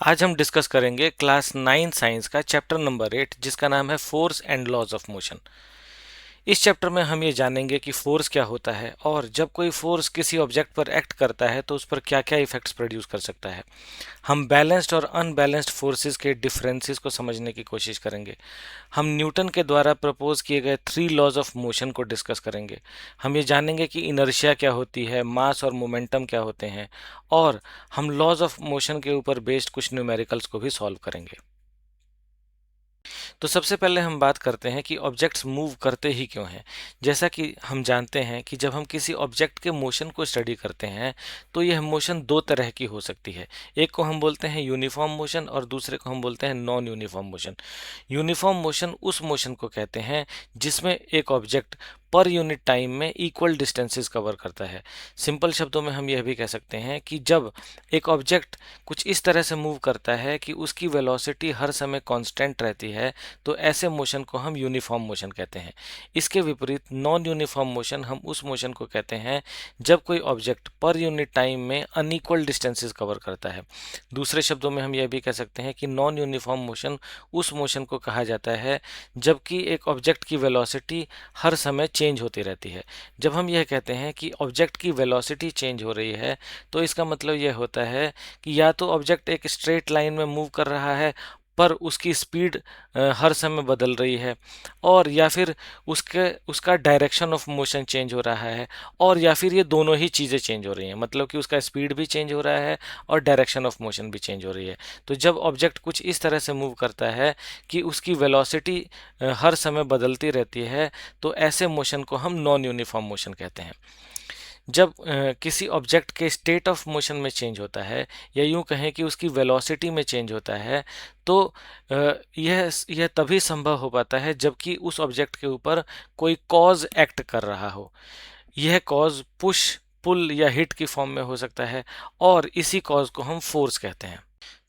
आज हम डिस्कस करेंगे क्लास 9 साइंस का चैप्टर नंबर 8 जिसका नाम है force and laws of motion. इस चैप्टर में हम ये जानेंगे कि फोर्स क्या होता है और जब कोई फोर्स किसी ऑब्जेक्ट पर एक्ट करता है तो उस पर क्या क्या इफेक्ट्स प्रोड्यूस कर सकता है। हम बैलेंस्ड और अनबैलेंस्ड फोर्सेस के डिफरेंसेस को समझने की कोशिश करेंगे। हम न्यूटन के द्वारा प्रपोज किए गए 3 लॉज ऑफ मोशन को डिस्कस करेंगे। हम ये जानेंगे कि इनर्शिया क्या होती है, मास और मोमेंटम क्या होते हैं, और हम लॉज ऑफ मोशन के ऊपर बेस्ड कुछ न्यूमेरिकल्स को भी सॉल्व करेंगे। तो सबसे पहले हम बात करते हैं कि ऑब्जेक्ट्स मूव करते ही क्यों हैं। जैसा कि हम जानते हैं कि जब हम किसी ऑब्जेक्ट के मोशन को स्टडी करते हैं तो यह मोशन दो तरह की हो सकती है। एक को हम बोलते हैं यूनिफॉर्म मोशन और दूसरे को हम बोलते हैं non uniform motion. Uniform motion उस मोशन को कहते हैं जिसमें एक ऑब्जेक्ट पर यूनिट टाइम में इक्वल डिस्टेंसेस कवर करता है। सिंपल शब्दों में हम यह भी कह सकते हैं कि जब एक ऑब्जेक्ट कुछ इस तरह से मूव करता है कि उसकी वेलोसिटी हर समय कांस्टेंट रहती है, तो ऐसे मोशन को हम यूनिफॉर्म मोशन कहते हैं। इसके विपरीत नॉन यूनिफॉर्म मोशन हम उस मोशन को कहते हैं जब कोई ऑब्जेक्ट पर यूनिट टाइम में अनइक्वल डिस्टेंसेस कवर करता है। दूसरे शब्दों में हम यह भी कह सकते हैं कि नॉन यूनिफॉर्म मोशन उस मोशन को कहा जाता है जबकि एक ऑब्जेक्ट की वेलोसिटी हर समय चेंज होती रहती है। जब हम यह कहते हैं कि ऑब्जेक्ट की वेलोसिटी चेंज हो रही है तो इसका मतलब यह होता है कि या तो ऑब्जेक्ट एक स्ट्रेट लाइन में मूव कर रहा है पर उसकी स्पीड हर समय बदल रही है, और या फिर उसके उसका डायरेक्शन ऑफ मोशन चेंज हो रहा है, और या फिर ये दोनों ही चीज़ें चेंज हो रही हैं, मतलब कि उसका स्पीड भी चेंज हो रहा है और डायरेक्शन ऑफ मोशन भी चेंज हो रही है। तो जब ऑब्जेक्ट कुछ इस तरह से मूव करता है कि उसकी वेलोसिटी हर समय बदलती रहती है, तो ऐसे मोशन को हम नॉन यूनिफॉर्म मोशन कहते हैं। जब किसी ऑब्जेक्ट के स्टेट ऑफ मोशन में चेंज होता है, या यूं कहें कि उसकी वेलोसिटी में चेंज होता है, तो यह तभी संभव हो पाता है जबकि उस ऑब्जेक्ट के ऊपर कोई कॉज एक्ट कर रहा हो। यह कॉज पुश, पुल या हिट की फॉर्म में हो सकता है, और इसी कॉज को हम फोर्स कहते हैं।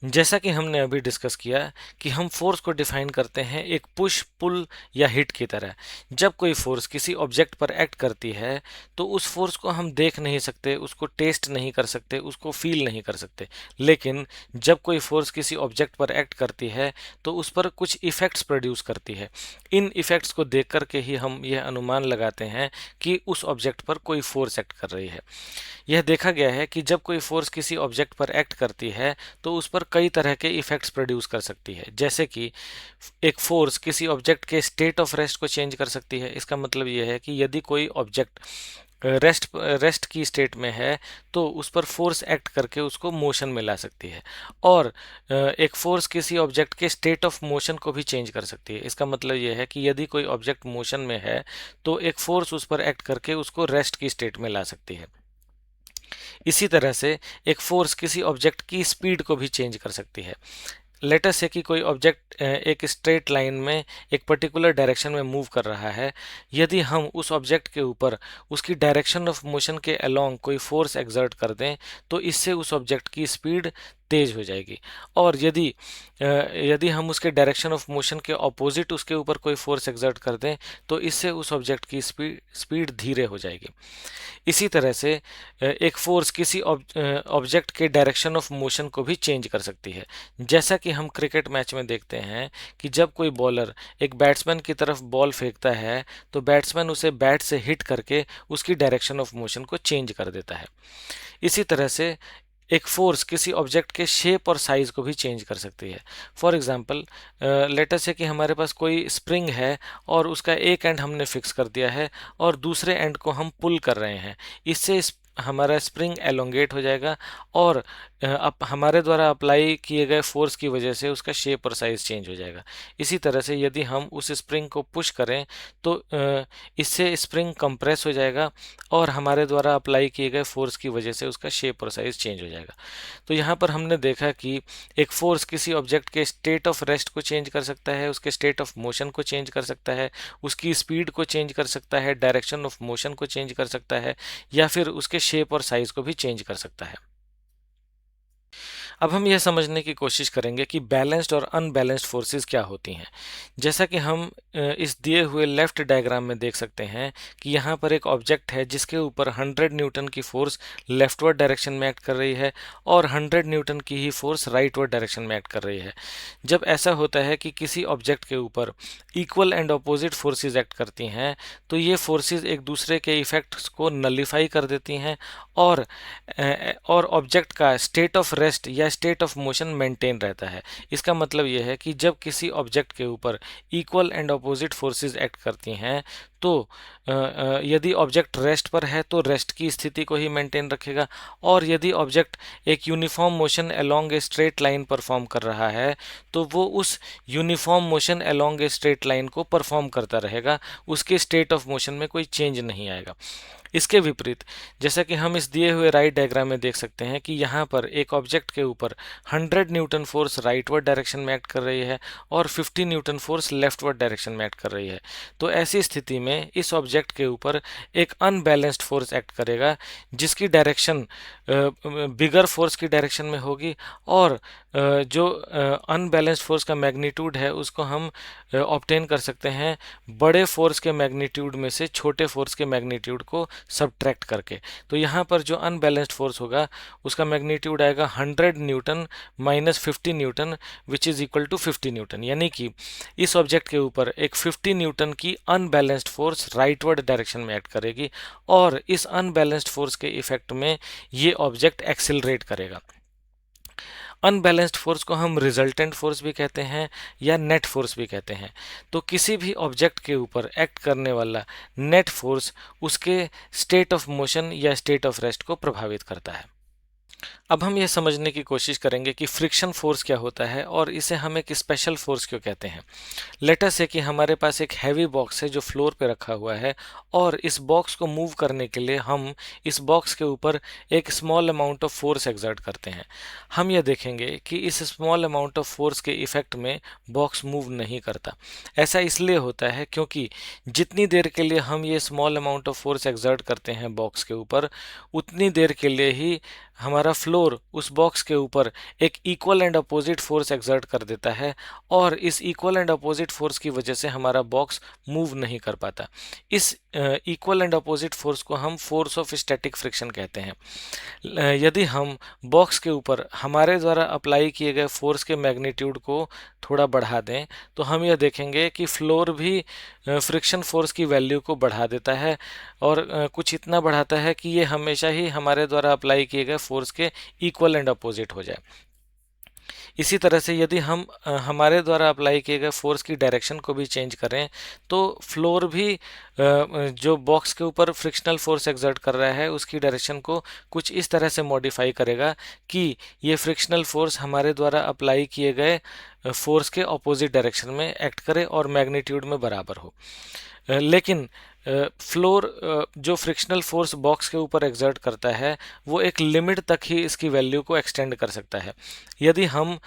जैसा कि हमने अभी डिस्कस किया कि हम फोर्स को डिफाइन करते हैं एक पुश, पुल या हिट की तरह। जब कोई फोर्स किसी ऑब्जेक्ट पर एक्ट करती है तो उस फोर्स को हम देख नहीं सकते, उसको टेस्ट नहीं कर सकते, उसको फील नहीं कर सकते। लेकिन जब कोई फोर्स किसी ऑब्जेक्ट पर एक्ट करती है तो उस पर कुछ इफेक्ट्स प्रोड्यूस करती है। इन इफेक्ट्स को देख करके ही हम यह अनुमान लगाते हैं कि उस ऑब्जेक्ट पर कोई फोर्स एक्ट कर रही है। यह देखा गया है कि जब कोई फोर्स किसी ऑब्जेक्ट पर एक्ट करती है तो उस पर कई तरह के इफेक्ट्स प्रोड्यूस कर सकती है। जैसे कि एक फोर्स किसी ऑब्जेक्ट के स्टेट ऑफ रेस्ट को चेंज कर सकती है। इसका मतलब यह है कि यदि कोई ऑब्जेक्ट रेस्ट की स्टेट में है तो उस पर फोर्स एक्ट करके उसको मोशन में ला सकती है। और एक फोर्स किसी ऑब्जेक्ट के स्टेट ऑफ मोशन को भी चेंज कर सकती है। इसका मतलब यह है कि यदि कोई ऑब्जेक्ट मोशन में है तो एक फोर्स उस पर एक्ट करके उसको रेस्ट की स्टेट में ला सकती है। इसी तरह से एक फोर्स किसी ऑब्जेक्ट की स्पीड को भी चेंज कर सकती है। लेटर से कि कोई ऑब्जेक्ट एक स्ट्रेट लाइन में एक पर्टिकुलर डायरेक्शन में मूव कर रहा है। यदि हम उस ऑब्जेक्ट के ऊपर उसकी डायरेक्शन ऑफ मोशन के अलोंग कोई फोर्स एक्सर्ट कर दें तो इससे उस ऑब्जेक्ट की स्पीड तेज हो जाएगी। और यदि हम उसके डायरेक्शन ऑफ मोशन के ऑपोजिट उसके ऊपर कोई फोर्स एक्सर्ट कर दें तो इससे उस ऑब्जेक्ट की स्पीड धीरे हो जाएगी। इसी तरह से एक फोर्स किसी ऑब्जेक्ट के डायरेक्शन ऑफ मोशन को भी चेंज कर सकती है। जैसा कि हम क्रिकेट मैच में देखते हैं कि जब कोई बॉलर एक बैट्समैन की तरफ बॉल फेंकता है तो बैट्समैन उसे बैट से हिट करके उसकी डायरेक्शन ऑफ मोशन को चेंज कर देता है। इसी तरह से एक फोर्स किसी ऑब्जेक्ट के शेप और साइज को भी चेंज कर सकती है। फॉर एग्जांपल, लेटर से कि हमारे पास कोई स्प्रिंग है और उसका एक एंड हमने फिक्स कर दिया है और दूसरे एंड को हम पुल कर रहे हैं। इससे हमारा स्प्रिंग एलोंगेट हो जाएगा, और अब हमारे द्वारा अप्लाई किए गए फोर्स की वजह से उसका शेप और साइज चेंज हो जाएगा। इसी तरह से यदि हम उस स्प्रिंग को पुश करें तो इससे स्प्रिंग कंप्रेस हो जाएगा और हमारे द्वारा अप्लाई किए गए फोर्स की वजह से उसका शेप और साइज चेंज हो जाएगा। तो यहाँ पर हमने देखा कि एक फोर्स किसी ऑब्जेक्ट के स्टेट ऑफ रेस्ट को चेंज कर सकता है, उसके स्टेट ऑफ मोशन को चेंज कर सकता है, उसकी स्पीड को चेंज कर सकता है, डायरेक्शन ऑफ मोशन को चेंज कर सकता है, या फिर उसके शेप और साइज को भी चेंज कर सकता है। अब हम यह समझने की कोशिश करेंगे कि बैलेंस्ड और अनबैलेंस्ड फोर्सेस क्या होती हैं। जैसा कि हम इस दिए हुए लेफ्ट डायग्राम में देख सकते हैं कि यहाँ पर एक ऑब्जेक्ट है जिसके ऊपर 100 न्यूटन की फोर्स लेफ्टवर्ड डायरेक्शन में एक्ट कर रही है और 100 न्यूटन की ही फोर्स राइटवर्ड डायरेक्शन में एक्ट कर रही है। जब ऐसा होता है कि किसी ऑब्जेक्ट के ऊपर equal and opposite forces act करती हैं, तो ये फोर्सेस एक दूसरे के इफेक्ट्स को नलीफाई कर देती हैं और ऑब्जेक्ट का स्टेट ऑफ रेस्ट या स्टेट ऑफ मोशन मेंटेन रहता है। इसका मतलब यह है कि जब किसी ऑब्जेक्ट के ऊपर equal and opposite forces act करती हैं, तो यदि ऑब्जेक्ट रेस्ट पर है तो रेस्ट की स्थिति को ही मेंटेन रखेगा, और यदि ऑब्जेक्ट एक uniform motion along a straight line perform कर रहा है तो वो उस uniform motion along a straight line को परफॉर्म करता रहेगा, उसके स्टेट ऑफ मोशन में कोई चेंज नहीं आएगा। इसके विपरीत, जैसा कि हम इस दिए हुए राइट डायग्राम में देख सकते हैं कि यहाँ पर एक ऑब्जेक्ट के ऊपर 100 न्यूटन फोर्स राइटवर्ड डायरेक्शन में एक्ट कर रही है और 50 न्यूटन फोर्स लेफ्टवर्ड डायरेक्शन में एक्ट कर रही है। तो ऐसी स्थिति में इस ऑब्जेक्ट के ऊपर एक अनबैलेंस्ड फोर्स एक्ट करेगा जिसकी डायरेक्शन बिगर फोर्स की डायरेक्शन में होगी, और जो अनबैलेंस्ड फोर्स का मैग्नीट्यूड है उसको हम ऑब्टेन कर सकते हैं बड़े फोर्स के मैग्नीट्यूड में से छोटे फोर्स के मैग्नीट्यूड को सबट्रैक्ट करके। तो यहाँ पर जो अनबैलेंस्ड फोर्स होगा उसका मैग्नीट्यूड आएगा 100 newton minus 50 newton which is equal to 50 newton, यानी कि इस ऑब्जेक्ट के ऊपर एक 50 न्यूटन की अनबैलेंस्ड फोर्स राइटवर्ड डायरेक्शन में एक्ट करेगी और इस अनबैलेंस्ड फोर्स के इफेक्ट में ये ऑब्जेक्ट एक्सिलरेट करेगा। अनबैलेंस्ड फोर्स को हम रिजल्टेंट फोर्स भी कहते हैं या नेट फोर्स भी कहते हैं। तो किसी भी ऑब्जेक्ट के ऊपर एक्ट करने वाला नेट फोर्स उसके स्टेट ऑफ मोशन या स्टेट ऑफ रेस्ट को प्रभावित करता है। अब हम यह समझने की कोशिश करेंगे कि फ्रिक्शन फोर्स क्या होता है और इसे हम एक स्पेशल फोर्स क्यों कहते हैं। लेट अस से कि हमारे पास एक हैवी बॉक्स है जो फ्लोर पे रखा हुआ है और इस बॉक्स को मूव करने के लिए हम इस बॉक्स के ऊपर एक small amount of force exert करते हैं। हम यह देखेंगे कि इस स्मॉल अमाउंट ऑफ फोर्स के इफेक्ट में बॉक्स मूव नहीं करता। ऐसा इसलिए होता है क्योंकि जितनी देर के लिए हम ये small amount of force exert करते हैं बॉक्स के ऊपर, उतनी देर के लिए ही हमारा फ्लोर उस बॉक्स के ऊपर एक equal and opposite force exert कर देता है और इस इक्वल एंड अपोजिट फोर्स की वजह से हमारा बॉक्स मूव नहीं कर पाता। इस इक्वल एंड अपोजिट फोर्स को हम फोर्स ऑफ स्टैटिक फ्रिक्शन कहते हैं। यदि हम बॉक्स के ऊपर हमारे द्वारा अप्लाई किए गए फोर्स के मैग्नीट्यूड को थोड़ा बढ़ा दें तो हम यह देखेंगे कि फ्लोर भी फ्रिक्शन फोर्स की वैल्यू को बढ़ा देता है और कुछ इतना बढ़ाता है कि ये हमेशा ही हमारे द्वारा अप्लाई किए गए फोर्स के इक्वल एंड अपोजिट हो जाए। इसी तरह से यदि हम हमारे द्वारा अप्लाई किए गए फोर्स की डायरेक्शन को भी चेंज करें तो फ्लोर भी जो बॉक्स के ऊपर फ्रिक्शनल फोर्स एक्सर्ट कर रहा है उसकी डायरेक्शन को कुछ इस तरह से मॉडिफाई करेगा कि ये फ्रिक्शनल फोर्स हमारे द्वारा अप्लाई किए गए फोर्स के ऑपोजिट डायरेक्शन में एक्ट करे और मैग्नीट्यूड में बराबर हो। लेकिन फ्लोर जो फ्रिक्शनल फोर्स बॉक्स के ऊपर एक्सर्ट करता है वो एक लिमिट तक ही इसकी वैल्यू को एक्सटेंड कर सकता है। यदि हम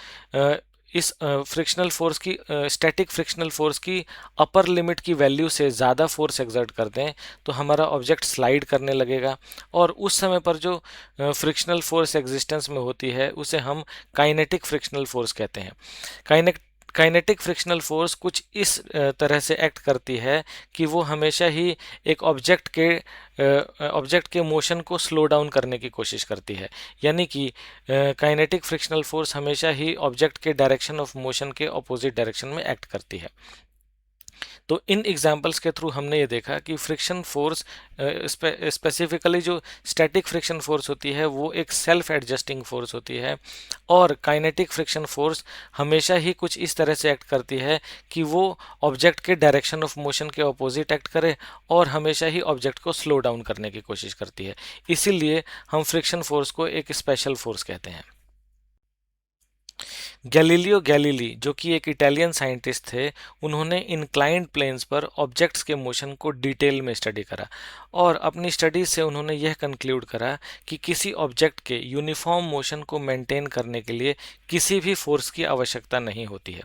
इस फ्रिक्शनल फोर्स की स्टैटिक फ्रिक्शनल फोर्स की अपर लिमिट की वैल्यू से ज़्यादा फोर्स एक्सर्ट कर दें तो हमारा ऑब्जेक्ट स्लाइड करने लगेगा और उस समय पर जो फ्रिक्शनल फोर्स एग्जिस्टेंस में होती है उसे हम काइनेटिक फ्रिक्शनल फोर्स कहते हैं। काइनेटिक फ्रिक्शनल फोर्स कुछ इस तरह से एक्ट करती है कि वो हमेशा ही एक ऑब्जेक्ट के मोशन को स्लो डाउन करने की कोशिश करती है, यानी कि काइनेटिक फ्रिक्शनल फोर्स हमेशा ही ऑब्जेक्ट के डायरेक्शन ऑफ मोशन के ऑपोजिट डायरेक्शन में एक्ट करती है। तो इन एग्जाम्पल्स के थ्रू हमने ये देखा कि फ्रिक्शन फोर्स स्पेसिफिकली जो स्टैटिक फ्रिक्शन फोर्स होती है वो एक सेल्फ एडजस्टिंग फोर्स होती है और काइनेटिक फ्रिक्शन फोर्स हमेशा ही कुछ इस तरह से एक्ट करती है कि वो ऑब्जेक्ट के डायरेक्शन ऑफ मोशन के ऑपोजिट एक्ट करे और हमेशा ही ऑब्जेक्ट को स्लो डाउन करने की कोशिश करती है। इसीलिए हम फ्रिक्शन फोर्स को एक स्पेशल फोर्स कहते हैं। गैलीलियो गैलीली जो कि एक इटालियन साइंटिस्ट थे, उन्होंने इंक्लाइंड प्लेन्स पर ऑब्जेक्ट्स के मोशन को डिटेल में स्टडी करा और अपनी स्टडी से उन्होंने यह कंक्लूड करा कि किसी ऑब्जेक्ट के यूनिफॉर्म मोशन को मेंटेन करने के लिए किसी भी फोर्स की आवश्यकता नहीं होती है।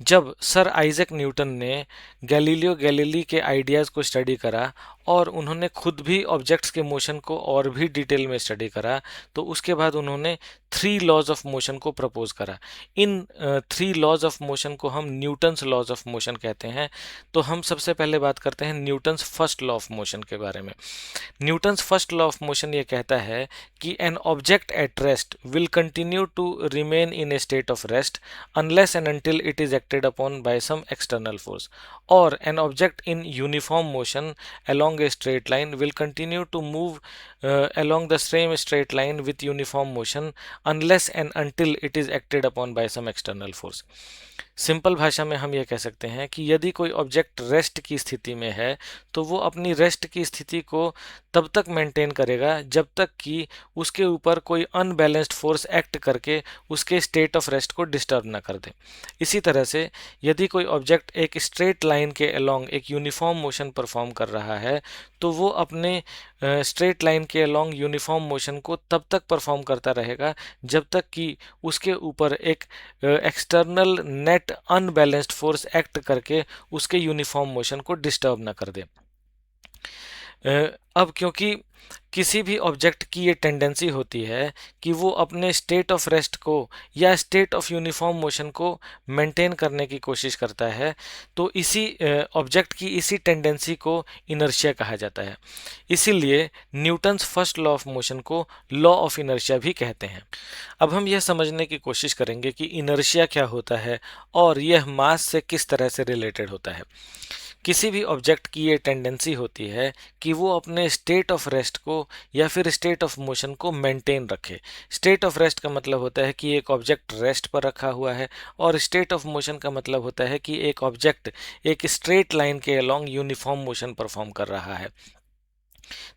जब सर आइजैक न्यूटन ने गैलीलियो गैलीली के आइडियाज़ को स्टडी करा और उन्होंने खुद भी ऑब्जेक्ट्स के मोशन को और भी डिटेल में स्टडी करा, तो उसके बाद उन्होंने थ्री लॉज ऑफ मोशन को प्रपोज करा। इन थ्री लॉज ऑफ मोशन को हम न्यूटन्स लॉज ऑफ मोशन कहते हैं। तो हम सबसे पहले बात करते हैं Newton's first law of motion के बारे में। Newton's first law of motion ये कहता है कि an object at rest will continue to remain in a state of rest unless and until it is acted upon by some external force, or an object in uniform motion along a straight line will continue to move along the same straight line with uniform motion unless and until it is acted upon by some external force. Simple भाषा में हम ये कह सकते हैं कि यदि कोई ऑब्जेक्ट रेस्ट की स्थिति में है तो वो अपनी रेस्ट की स्थिति को तब तक मेंटेन करेगा जब तक कि उसके ऊपर कोई अनबैलेंस्ड फोर्स एक्ट करके उसके स्टेट ऑफ रेस्ट को डिस्टर्ब ना कर दे। इसी तरह से यदि कोई ऑब्जेक्ट एक स्ट्रेट लाइन के अलोंग एक यूनिफॉर्म मोशन परफॉर्म कर रहा है तो वो अपने स्ट्रेट लाइन के अलोंग यूनिफॉर्म मोशन को तब तक परफॉर्म करता रहेगा जब तक कि उसके ऊपर एक external net unbalanced force act करके उसके यूनिफॉर्म मोशन को डिस्टर्ब ना कर दे। अब क्योंकि किसी भी ऑब्जेक्ट की ये टेंडेंसी होती है कि वो अपने स्टेट ऑफ रेस्ट को या स्टेट ऑफ यूनिफॉर्म मोशन को मेंटेन करने की कोशिश करता है, तो इसी ऑब्जेक्ट की इसी टेंडेंसी को इनर्शिया कहा जाता है। इसीलिए Newton's first law of motion को लॉ ऑफ इनर्शिया भी कहते हैं। अब हम यह समझने की कोशिश करेंगे कि इनर्शिया क्या होता है और यह मास से किस तरह से रिलेटेड होता है। किसी भी ऑब्जेक्ट की ये टेंडेंसी होती है कि वो अपने स्टेट ऑफ रेस्ट को या फिर स्टेट ऑफ मोशन को मेंटेन रखे। स्टेट ऑफ रेस्ट का मतलब होता है कि एक ऑब्जेक्ट रेस्ट पर रखा हुआ है और स्टेट ऑफ मोशन का मतलब होता है कि एक ऑब्जेक्ट एक स्ट्रेट लाइन के अलोंग यूनिफॉर्म मोशन परफॉर्म कर रहा है।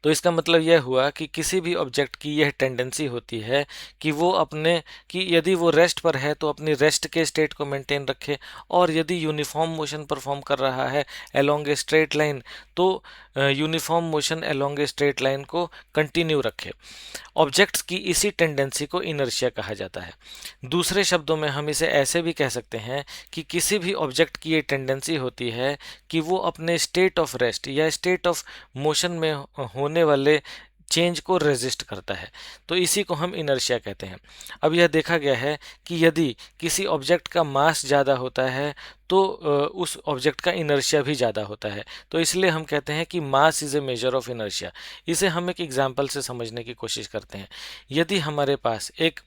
तो इसका मतलब यह हुआ कि किसी भी ऑब्जेक्ट की यह टेंडेंसी होती है कि वो अपने कि यदि वो रेस्ट पर है तो अपनी रेस्ट के स्टेट को मेंटेन रखे, और यदि यूनिफॉर्म मोशन परफॉर्म कर रहा है अलोंग ए स्ट्रेट लाइन तो uniform motion along a straight line को कंटिन्यू रखे। ऑब्जेक्ट्स की इसी टेंडेंसी को इनर्शिया कहा जाता है। दूसरे शब्दों में हम इसे ऐसे भी कह सकते हैं कि किसी भी ऑब्जेक्ट की ये टेंडेंसी होती है कि वो अपने स्टेट ऑफ रेस्ट या स्टेट ऑफ मोशन में होने वाले चेंज को रेजिस्ट करता है, तो इसी को हम इनर्शिया कहते हैं। अब यह देखा गया है कि यदि किसी ऑब्जेक्ट का मास ज़्यादा होता है तो उस ऑब्जेक्ट का इनर्शिया भी ज़्यादा होता है, तो इसलिए हम कहते हैं कि mass is a measure of inertia. इसे हम एक एग्जांपल से समझने की कोशिश करते हैं। यदि हमारे पास एक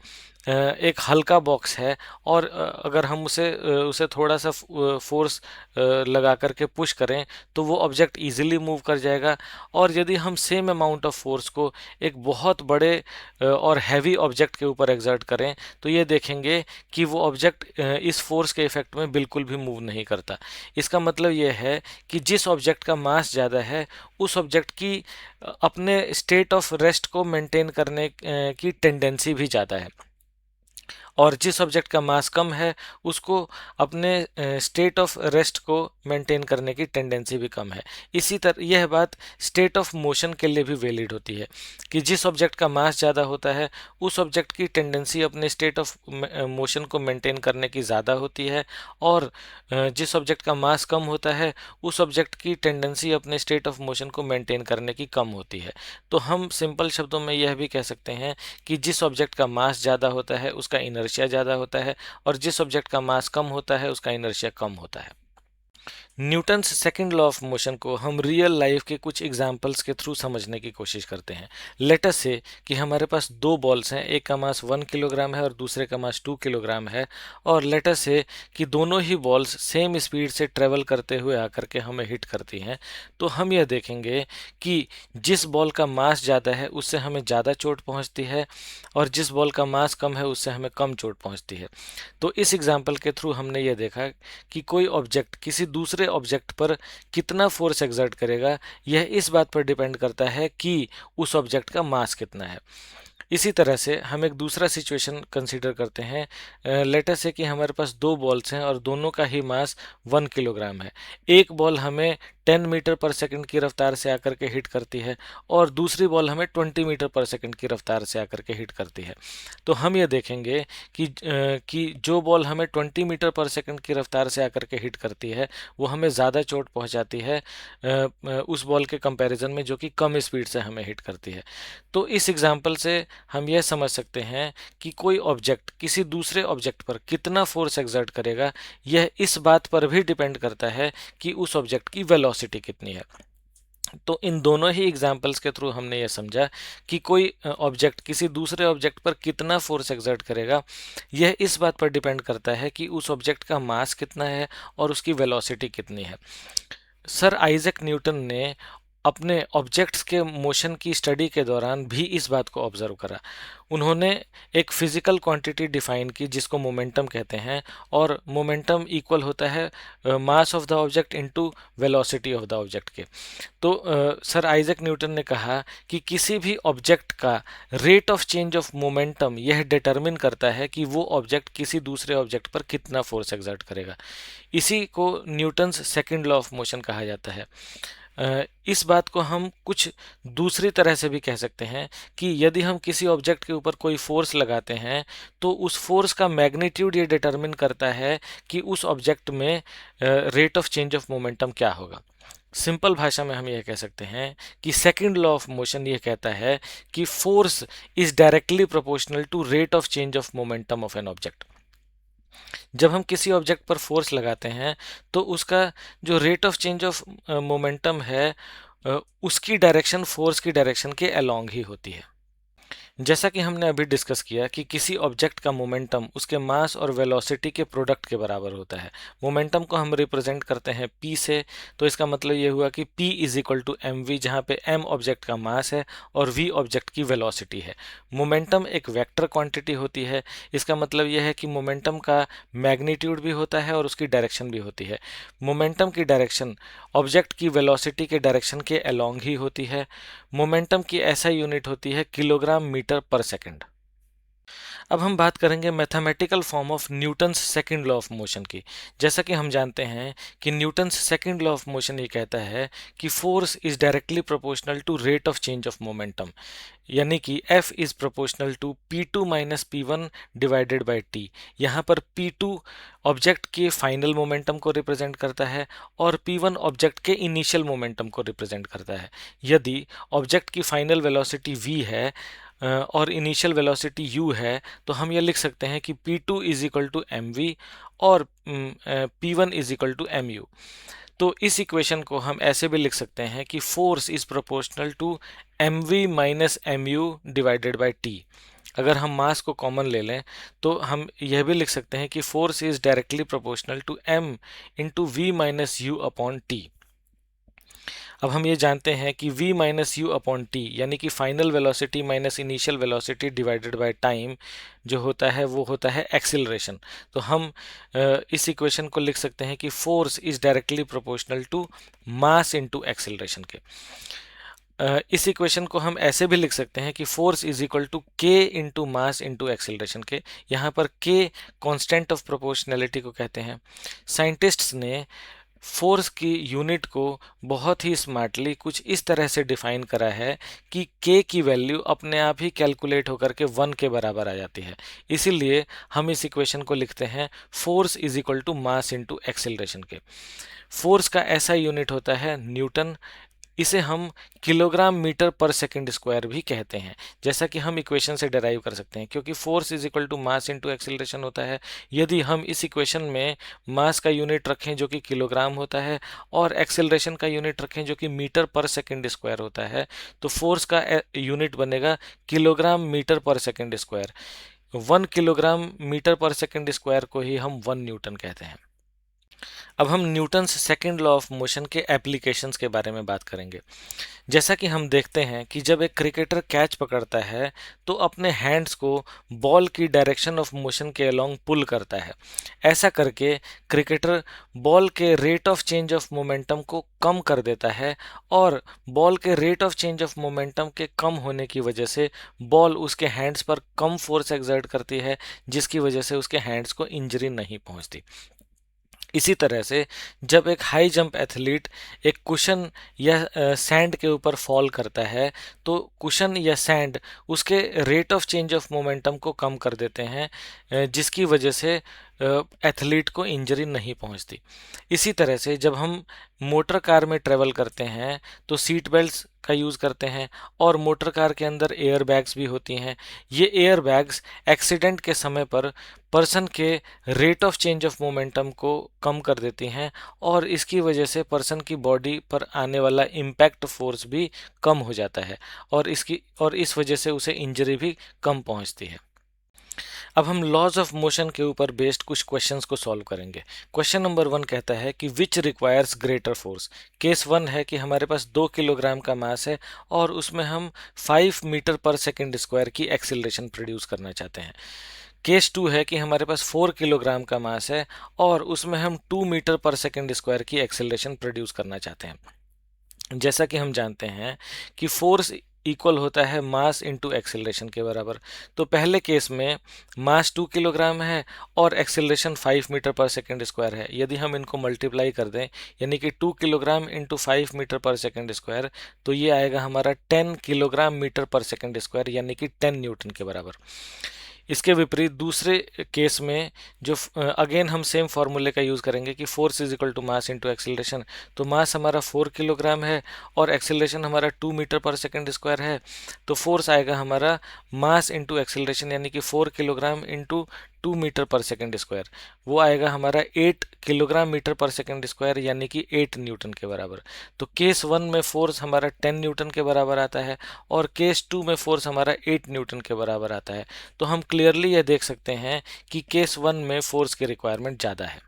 हल्का बॉक्स है और अगर हम उसे थोड़ा सा फोर्स लगा करके पुश करें तो वो ऑब्जेक्ट इजीली मूव कर जाएगा, और यदि हम सेम अमाउंट ऑफ फोर्स को एक बहुत बड़े और हैवी ऑब्जेक्ट के ऊपर एक्सर्ट करें तो ये देखेंगे कि वो ऑब्जेक्ट इस फोर्स के इफेक्ट में बिल्कुल भी मूव नहीं करता। इसका मतलब ये है कि जिस ऑब्जेक्ट का मास ज़्यादा है उस ऑब्जेक्ट की अपने स्टेट ऑफ रेस्ट को मेंटेन करने की टेंडेंसी भी ज़्यादा है, और जिस ऑब्जेक्ट का मास कम है उसको अपने स्टेट ऑफ रेस्ट को मेंटेन करने की टेंडेंसी भी कम है। इसी तरह यह बात स्टेट ऑफ मोशन के लिए भी वैलिड होती है कि जिस ऑब्जेक्ट का मास ज़्यादा होता है उस ऑब्जेक्ट की टेंडेंसी अपने स्टेट ऑफ मोशन को मेंटेन करने की ज़्यादा होती है, और जिस ऑब्जेक्ट का मास कम होता है उस ऑब्जेक्ट की टेंडेंसी अपने स्टेट ऑफ मोशन को मेंटेन करने की कम होती है। तो हम सिंपल शब्दों में यह भी कह सकते हैं कि जिस ऑब्जेक्ट का मास ज़्यादा होता है उसका इनर्शिया ज़्यादा होता है, और जिस ऑब्जेक्ट का मास कम होता है उसका इनर्शिया कम होता है। Newton's second law of motion को हम रियल लाइफ के कुछ एग्जांपल्स के थ्रू समझने की कोशिश करते हैं। लेट अस से कि हमारे पास दो बॉल्स हैं, एक का मास 1 किलोग्राम है और दूसरे का मास 2 किलोग्राम है, और लेट अस से कि दोनों ही बॉल्स सेम स्पीड से ट्रेवल करते हुए आकर के हमें हिट करती हैं। तो हम यह देखेंगे कि जिस बॉल का मास ज़्यादा है उससे हमें ज़्यादा चोट पहुँचती है, और जिस बॉल का मास कम है उससे हमें कम चोट पहुँचती है। तो इस एग्जाम्पल के थ्रू हमने ये देखा कि कोई ऑब्जेक्ट किसी दूसरे ऑब्जेक्ट पर कितना फोर्स एक्सर्ट करेगा यह इस बात पर डिपेंड करता है कि उस ऑब्जेक्ट का मास कितना है। इसी तरह से हम एक दूसरा सिचुएशन कंसीडर करते हैं। लेट अस से कि हमारे पास दो बॉल्स हैं और दोनों का ही मास 1 किलोग्राम है। एक बॉल हमें 10 मीटर पर सेकंड की रफ्तार से आकर के हिट करती है और दूसरी बॉल हमें 20 मीटर पर सेकंड की रफ्तार से आकर के हिट करती है, तो हम ये देखेंगे कि जो बॉल हमें 20 मीटर पर सेकंड की रफ्तार से आकर के हिट करती है वो हमें ज़्यादा चोट पहुंचाती है उस बॉल के कंपैरिजन में जो कि कम स्पीड से हमें हिट करती है। तो इस एग्जांपल से हम यह समझ सकते हैं कि कोई ऑब्जेक्ट किसी दूसरे ऑब्जेक्ट पर कितना फोर्स एक्सर्ट करेगा यह इस बात पर भी डिपेंड करता है कि उस ऑब्जेक्ट की वेलोसिटी कितनी है। तो इन दोनों ही एग्जाम्पल्स के थ्रू हमने ये समझा कि कोई ऑब्जेक्ट किसी दूसरे ऑब्जेक्ट पर कितना फोर्स एक्सर्ट करेगा यह इस बात पर डिपेंड करता है कि उस ऑब्जेक्ट का मास कितना है और उसकी वेलोसिटी कितनी है। सर आइजैक न्यूटन ने अपने ऑब्जेक्ट्स के मोशन की स्टडी के दौरान भी इस बात को ऑब्जर्व करा। उन्होंने एक फिजिकल क्वांटिटी डिफाइन की जिसको मोमेंटम कहते हैं, और मोमेंटम इक्वल होता है mass of the object into velocity of the object के। तो सर आइजैक न्यूटन ने कहा कि किसी भी ऑब्जेक्ट का rate of change of momentum यह डिटरमिन करता है कि वो ऑब्जेक्ट किसी दूसरे ऑब्जेक्ट पर कितना फोर्स एक्सर्ट करेगा। इसी को Newton's second law of motion कहा जाता है। इस बात को हम कुछ दूसरी तरह से भी कह सकते हैं कि यदि हम किसी ऑब्जेक्ट के ऊपर कोई फोर्स लगाते हैं तो उस फोर्स का मैग्नीट्यूड ये डिटरमिन करता है कि उस ऑब्जेक्ट में rate of change of momentum क्या होगा। सिंपल भाषा में हम यह कह सकते हैं कि सेकंड लॉ ऑफ मोशन ये कहता है कि force is directly proportional to rate of change of momentum of an object. जब हम किसी ऑब्जेक्ट पर फोर्स लगाते हैं तो उसका जो rate of change of momentum है उसकी डायरेक्शन फोर्स की डायरेक्शन के अलोंग ही होती है। जैसा कि हमने अभी डिस्कस किया कि किसी ऑब्जेक्ट का मोमेंटम उसके मास और वेलोसिटी के प्रोडक्ट के बराबर होता है। मोमेंटम को हम रिप्रेजेंट करते हैं p से, तो इसका मतलब ये हुआ कि p is equal to m v, जहाँ पे m ऑब्जेक्ट का मास है और v ऑब्जेक्ट की वेलोसिटी है। मोमेंटम एक वेक्टर क्वांटिटी होती है। इसका मतलब यह है कि मोमेंटम का मैग्नीट्यूड भी होता है और उसकी डायरेक्शन भी होती है। मोमेंटम की डायरेक्शन ऑब्जेक्ट की वेलोसिटी के डायरेक्शन के अलोंग ही होती है। मोमेंटम की ऐसा यूनिट होती है किलोग्राम मीटर पर सेकंड। अब हम बात करेंगे mathematical form of Newton's second law of motion की। जैसा कि हम जानते हैं कि Newton's second law of motion ये कहता है कि force is directly proportional to rate of change of momentum, यानी कि F is proportional to P2 minus P1 divided by T। यहाँ पर P2 ऑब्जेक्ट के फाइनल मोमेंटम को रिप्रेजेंट करता है और P1 ऑब्जेक्ट के इनिशियल मोमेंटम को रिप्रेजेंट करता है। यदि ऑब्जेक्ट की फाइनल वेलोसिटी v है और इनिशियल वेलोसिटी u है तो हम ये लिख सकते हैं कि P2 is equal to m v और P1 is equal to m u. तो इस इक्वेशन को हम ऐसे भी लिख सकते हैं कि force is proportional to m v minus m u divided by t. अगर हम मास को कॉमन ले लें तो हम यह भी लिख सकते हैं कि force is directly proportional to m into v minus u upon t. अब हम ये जानते हैं कि v minus u upon t यानी कि final velocity minus initial velocity divided by time जो होता है वो होता है एक्सिलरेशन। तो हम इस इक्वेशन को लिख सकते हैं कि force is directly proportional to mass into acceleration के। इस इक्वेशन को हम ऐसे भी लिख सकते हैं कि फोर्स इज इक्वल टू के इंटू मास इंटू एक्सिलरेशन के। यहाँ पर के कांस्टेंट ऑफ प्रोपोर्शनैलिटी को कहते हैं। साइंटिस्ट्स ने फोर्स की यूनिट को बहुत ही स्मार्टली कुछ इस तरह से डिफाइन करा है कि k की वैल्यू अपने आप ही कैलकुलेट होकर के 1 के बराबर आ जाती है। इसीलिए हम इस इक्वेशन को लिखते हैं force is equal to mass into acceleration के। फोर्स का ऐसा यूनिट होता है न्यूटन। इसे हम kilogram metre per second square भी कहते हैं, जैसा कि हम इक्वेशन से डिराइव कर सकते हैं, क्योंकि force is equal to mass into acceleration होता है। यदि हम इस इक्वेशन में मास का यूनिट रखें जो कि किलोग्राम होता है और एक्सिलरेशन का यूनिट रखें जो कि मीटर पर सेकंड स्क्वायर होता है, तो फोर्स का यूनिट बनेगा kilogram metre per second square. 1 kilogram metre per second square को ही हम 1 न्यूटन कहते हैं। अब हम Newton's second law of motion के एप्लीकेशंस के बारे में बात करेंगे। जैसा कि हम देखते हैं कि जब एक क्रिकेटर कैच पकड़ता है तो अपने हैंड्स को बॉल की डायरेक्शन ऑफ मोशन के अलोंग पुल करता है। ऐसा करके क्रिकेटर बॉल के rate of change of momentum को कम कर देता है और बॉल के rate of change of momentum के कम होने की वजह से बॉल उसके हैंड्स पर कम फोर्स एक्सर्ट करती है, जिसकी वजह से उसके हैंड्स को इंजरी नहीं पहुंचती। इसी तरह से जब एक हाई जंप एथलीट एक कुशन या सैंड के ऊपर फॉल करता है तो कुशन या सैंड उसके rate of change of momentum को कम कर देते हैं, जिसकी वजह से एथलीट को इंजरी नहीं पहुंचती। इसी तरह से जब हम मोटर कार में ट्रेवल करते हैं तो सीट बेल्ट्स का यूज़ करते हैं और मोटर कार के अंदर एयर बैग्स भी होती हैं। ये एयर बैग्स एक्सीडेंट के समय पर पर्सन के rate of change of momentum को कम कर देती हैं और इसकी वजह से पर्सन की बॉडी पर आने वाला इम्पैक्ट फोर्स भी कम हो जाता है और इस वजह से उसे इंजरी भी कम पहुंचती है। अब हम लॉज ऑफ मोशन के ऊपर बेस्ड कुछ क्वेश्चंस को सॉल्व करेंगे। क्वेश्चन नंबर 1 कहता है कि which requires greater force. Case 1 है कि हमारे पास 2 किलोग्राम का मास है और उसमें हम 5 मीटर पर सेकेंड स्क्वायर की एक्सीलरेशन प्रोड्यूस करना चाहते हैं। केस 2 है कि हमारे पास 4 किलोग्राम का मास है और उसमें हम 2 मीटर पर सेकेंड स्क्वायर की एक्सेलरेशन प्रोड्यूस करना चाहते हैं। जैसा कि हम जानते हैं कि फोर्स इक्वल होता है मास इनटू एक्सेलरेशन के बराबर। तो पहले केस में मास 2 किलोग्राम है और acceleration 5 metre per second square है। यदि हम इनको मल्टीप्लाई कर दें यानी कि 2 kilogram into 5 metre per second square तो ये आएगा हमारा 10 kilogram metre per second square यानी कि 10 न्यूटन के बराबर। इसके विपरीत दूसरे केस में जो अगेन हम सेम फार्मूले का यूज़ करेंगे कि force is equal to mass into acceleration. तो मास हमारा 4 किलोग्राम है और एक्सेलरेशन हमारा 2 मीटर पर सेकेंड स्क्वायर है। तो फोर्स आएगा हमारा मास इनटू एक्सेलरेशन यानी कि 4 kilogram into 2 metre per second square, वो आएगा हमारा 8 kilogram metre per second square यानी कि 8 न्यूटन के बराबर। तो केस 1 में फोर्स हमारा 10 न्यूटन के बराबर आता है और केस 2 में फोर्स हमारा 8 न्यूटन के बराबर आता है। तो हम क्लियरली यह देख सकते हैं कि केस 1 में फोर्स की रिक्वायरमेंट ज़्यादा है।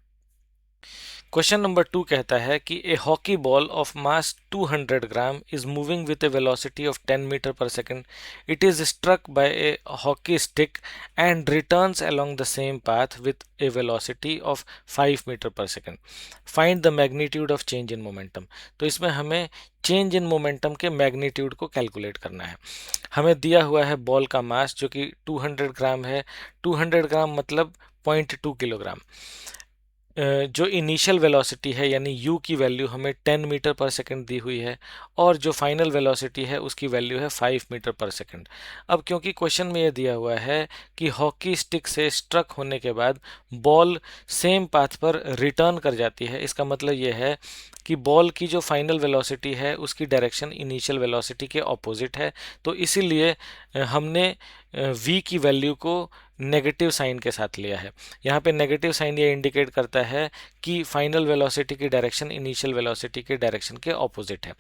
क्वेश्चन नंबर 2 कहता है कि a hockey ball of mass 200 gram is moving with a velocity of 10 metre per second. It is struck by a hockey stick and returns along the same path with a velocity of 5 metre per second. Find the magnitude of change in momentum. तो इसमें हमें change in momentum के magnitude को calculate करना है। हमें दिया हुआ है बॉल का मास जो कि 200 ग्राम है। 200 ग्राम मतलब 0.2 किलोग्राम। जो इनिशियल वेलोसिटी है यानी u की वैल्यू हमें 10 मीटर पर सेकंड दी हुई है और जो फाइनल वेलोसिटी है उसकी वैल्यू है 5 मीटर पर सेकंड। अब क्योंकि क्वेश्चन में यह दिया हुआ है कि हॉकी स्टिक से स्ट्रक होने के बाद बॉल सेम पाथ पर रिटर्न कर जाती है, इसका मतलब यह है कि बॉल की जो फाइनल वेलोसिटी है उसकी डायरेक्शन इनिशियल वेलोसिटी के ऑपोजिट है। तो इसीलिए हमने v की वैल्यू को नेगेटिव साइन के साथ लिया है। यहाँ पे नेगेटिव साइन ये इंडिकेट करता है कि फाइनल वेलोसिटी की डायरेक्शन इनिशियल वेलोसिटी के डायरेक्शन के ऑपोजिट है।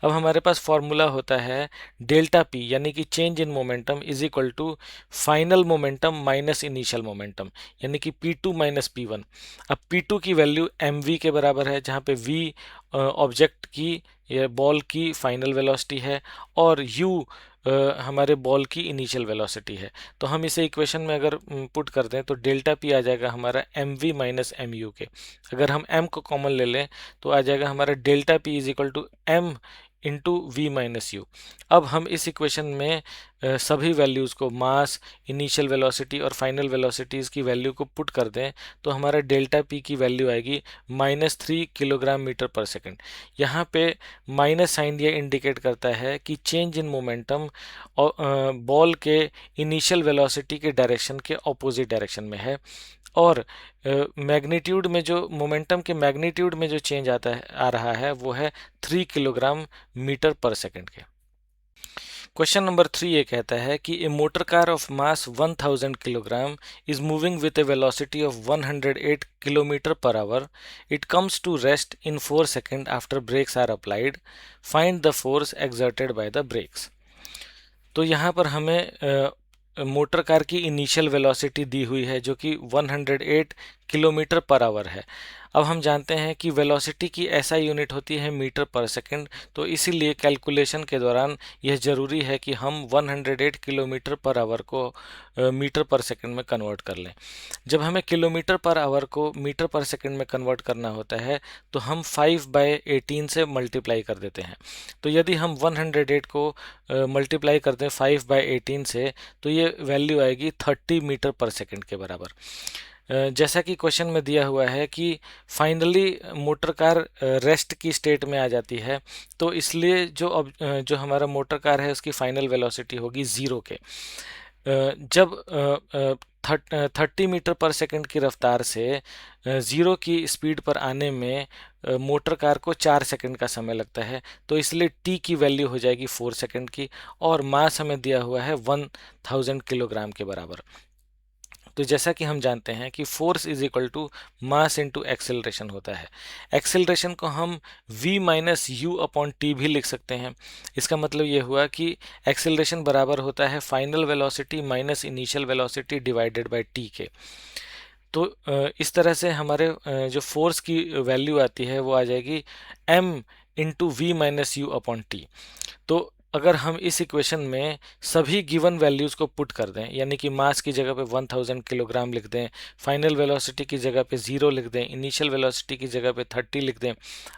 अब हमारे पास फॉर्मूला होता है डेल्टा पी यानी कि change in momentum is equal to final momentum minus initial momentum यानी कि P2 माइनस P1। अब P2 की वैल्यू mv के बराबर है जहाँ पे v ऑब्जेक्ट की या बॉल की फाइनल वेलोसिटी है और u हमारे बॉल की इनिशियल वेलोसिटी है। तो हम इसे इक्वेशन में अगर पुट कर दें तो डेल्टा पी आ जाएगा हमारा mv माइनस mu के। अगर हम m को कॉमन ले लें तो आ जाएगा हमारा delta p is equal to m into v minus u. अब हम इस इक्वेशन में सभी वैल्यूज़ को मास, इनिशियल वेलोसिटी और फाइनल वेलोसिटीज़ की वैल्यू को पुट कर दें तो हमारा डेल्टा पी की वैल्यू आएगी -3 किलोग्राम मीटर पर सेकंड। यहाँ पे माइनस साइन ये इंडिकेट करता है कि चेंज इन मोमेंटम बॉल के इनिशियल वेलोसिटी के डायरेक्शन के ऑपोजिट डायरेक्शन में है और मैग्नीट्यूड में जो मोमेंटम के मैग्नीट्यूड में जो चेंज आ रहा है वो है 3 किलोग्राम मीटर पर सेकंड के। क्वेश्चन नंबर 3 ये कहता है कि a motor car of mass 1000 kilogram is moving with a velocity of 108 kilometre per hour. It comes to rest in 4 second after brakes are applied. Find the force exerted by the brakes. तो यहाँ पर हमें motor car की initial velocity दी हुई है जो कि 108 किलोमीटर पर आवर है। अब हम जानते हैं कि वेलोसिटी की ऐसा यूनिट होती है मीटर पर सेकंड, तो इसीलिए कैलकुलेशन के दौरान यह ज़रूरी है कि हम 108 किलोमीटर पर आवर को मीटर पर सेकंड में कन्वर्ट कर लें। जब हमें किलोमीटर पर आवर को मीटर पर सेकंड में कन्वर्ट करना होता है तो हम 5/18 से मल्टीप्लाई कर देते हैं। तो यदि हम 108 को मल्टीप्लाई कर दें 5/18 से तो ये वैल्यू आएगी 30 मीटर पर सेकंड के बराबर। जैसा कि क्वेश्चन में दिया हुआ है कि फाइनली मोटर कार रेस्ट की स्टेट में आ जाती है, तो इसलिए जो हमारा मोटर कार है उसकी फाइनल वेलोसिटी होगी ज़ीरो के। जब 30 मीटर पर सेकंड की रफ्तार से ज़ीरो की स्पीड पर आने में मोटर कार को 4 सेकंड का समय लगता है, तो इसलिए टी की वैल्यू हो जाएगी 4 सेकंड की, और मास हमें दिया हुआ है 1000 किलोग्राम के बराबर। तो जैसा कि हम जानते हैं कि force is equal to mass into acceleration होता है। एक्सेलरेशन को हम v minus u upon t भी लिख सकते हैं। इसका मतलब ये हुआ कि एक्सेलरेशन बराबर होता है final velocity minus initial velocity divided bye T के। तो इस तरह से हमारे जो फोर्स की वैल्यू आती है वो आ जाएगी m into v minus u upon t. तो अगर हम इस इक्वेशन में सभी गिवन वैल्यूज़ को पुट कर दें, यानी कि मास की जगह पे 1000 किलोग्राम लिख दें, फाइनल वेलोसिटी की जगह पे 0 लिख दें, इनिशियल वेलोसिटी की जगह पे 30 लिख दें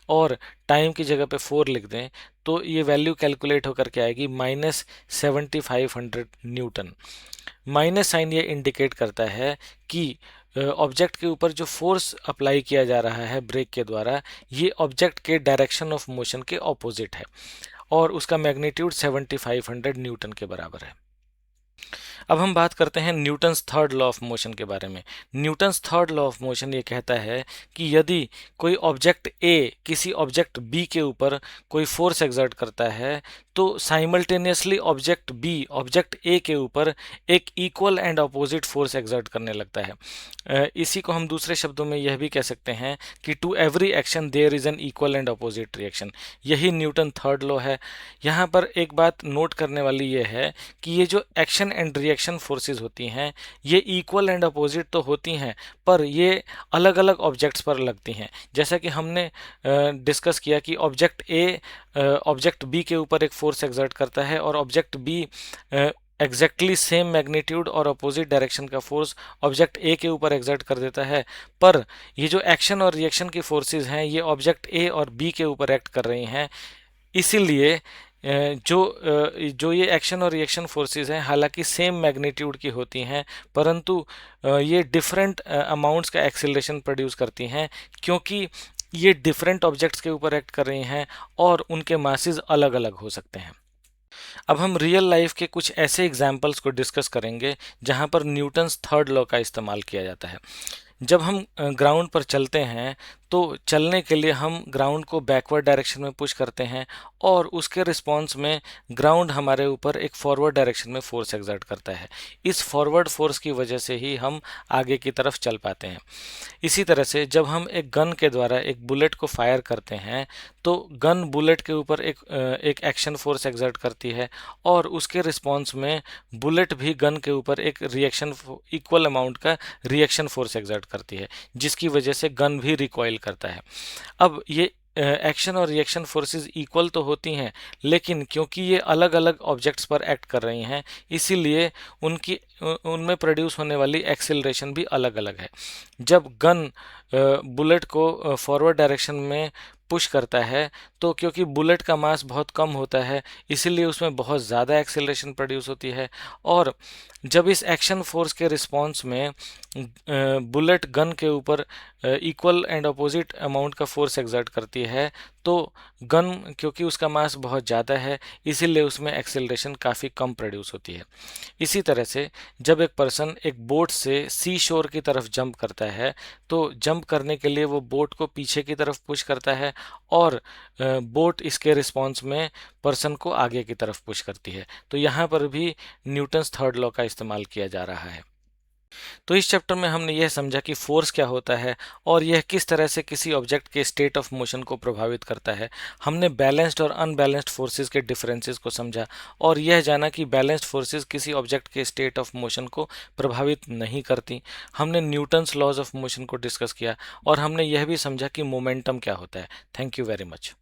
और टाइम की जगह पे 4 लिख दें, तो ये वैल्यू कैलकुलेट होकर के आएगी -7500 न्यूटन। माइनस साइन ये इंडिकेट करता है कि ऑब्जेक्ट के ऊपर जो फोर्स अप्लाई किया जा रहा है ब्रेक के द्वारा, ये ऑब्जेक्ट के डायरेक्शन ऑफ मोशन के ऑपोजिट है और उसका मैग्नीट्यूड 7500 न्यूटन के बराबर है। अब हम बात करते हैं Newton's third law of motion के बारे में। Newton's third law of motion ये कहता है कि यदि कोई ऑब्जेक्ट ए किसी ऑब्जेक्ट बी के ऊपर कोई फोर्स एक्सर्ट करता है, तो simultaneously object B object A के ऊपर एक equal and opposite force exert करने लगता है। इसी को हम दूसरे शब्दों में यह भी कह सकते हैं कि to every action there is an equal and opposite reaction. यही न्यूटन थर्ड लॉ है। यहाँ पर एक बात नोट करने वाली ये है कि ये जो एक्शन एंड रिएक्शन फोर्सेस होती हैं, ये इक्वल एंड अपोजिट तो होती हैं, पर ये अलग अलग ऑब्जेक्ट्स पर लगती हैं। जैसा कि हमने डिस्कस किया कि ऑब्जेक्ट ए ऑब्जेक्ट बी के ऊपर एक फोर्स एक्सर्ट करता है और object B exactly same magnitude और अपोजिट डायरेक्शन का फोर्स ऑब्जेक्ट ए के ऊपर एक्सर्ट कर देता है, पर ये जो एक्शन और रिएक्शन की फोर्सेस हैं ये ऑब्जेक्ट ए और बी के ऊपर एक्ट कर रही हैं। इसीलिए जो ये एक्शन और रिएक्शन फोर्सेस हैं, हालांकि सेम मैग्नीट्यूड की होती हैं, परंतु ये डिफरेंट अमाउंट्स का एक्सेलरेशन प्रोड्यूस करती हैं, क्योंकि ये डिफरेंट ऑब्जेक्ट्स के ऊपर एक्ट कर रही हैं और उनके मासेस अलग अलग हो सकते हैं। अब हम रियल लाइफ के कुछ ऐसे एग्जाम्पल्स को डिस्कस करेंगे जहां पर न्यूटन्स थर्ड लॉ का इस्तेमाल किया जाता है। जब हम ग्राउंड पर चलते हैं तो चलने के लिए हम ग्राउंड को बैकवर्ड डायरेक्शन में पुश करते हैं और उसके रिस्पॉन्स में ग्राउंड हमारे ऊपर एक फॉरवर्ड डायरेक्शन में फोर्स एक्सर्ट करता है। इस फॉरवर्ड फोर्स की वजह से ही हम आगे की तरफ चल पाते हैं। इसी तरह से जब हम एक गन के द्वारा एक बुलेट को फायर करते हैं तो गन बुलेट के ऊपर एक एक्शन फोर्स एक्सर्ट करती है और उसके रिस्पॉन्स में बुलेट भी गन के ऊपर एक रिएक्शन इक्वल अमाउंट का रिएक्शन फोर्स एक्सर्ट करती है, जिसकी वजह से गन भी रिकॉइल करता है। अब ये एक्शन और रिएक्शन फोर्सेस इक्वल तो होती हैं, लेकिन क्योंकि ये अलग अलग ऑब्जेक्ट्स पर एक्ट कर रही हैं, इसीलिए उनमें प्रोड्यूस होने वाली एक्सेलरेशन भी अलग अलग है। जब गन बुलेट को फॉरवर्ड डायरेक्शन में पुश करता है, तो क्योंकि बुलेट का मास बहुत कम होता है, इसीलिए उसमें बहुत ज़्यादा एक्सेलरेशन प्रोड्यूस होती है। और जब इस एक्शन फोर्स के रिस्पॉन्स में बुलेट गन के ऊपर इक्वल एंड अपोजिट अमाउंट का फोर्स एक्सर्ट करती है, तो गन क्योंकि उसका मास बहुत ज़्यादा है, इसीलिए उसमें एक्सेलरेशन काफ़ी कम प्रोड्यूस होती है। इसी तरह से जब एक पर्सन एक बोट से सी शोर की तरफ जंप करता है, तो जंप करने के लिए वो बोट को पीछे की तरफ पुश करता है और बोट इसके रिस्पॉन्स में पर्सन को आगे की तरफ पुश करती है। तो यहाँ पर भी न्यूटन्स थर्ड लॉ का इस्तेमाल किया जा रहा है। तो इस चैप्टर में हमने यह समझा कि फोर्स क्या होता है और यह किस तरह से किसी ऑब्जेक्ट के स्टेट ऑफ मोशन को प्रभावित करता है। हमने बैलेंस्ड और अनबैलेंस्ड फोर्सेस के डिफरेंसेस को समझा और यह जाना कि बैलेंस्ड फोर्सेस किसी ऑब्जेक्ट के स्टेट ऑफ मोशन को प्रभावित नहीं करती। हमने न्यूटन्स लॉज ऑफ मोशन को डिस्कस किया और हमने यह भी समझा कि मोमेंटम क्या होता है। Thank you very much.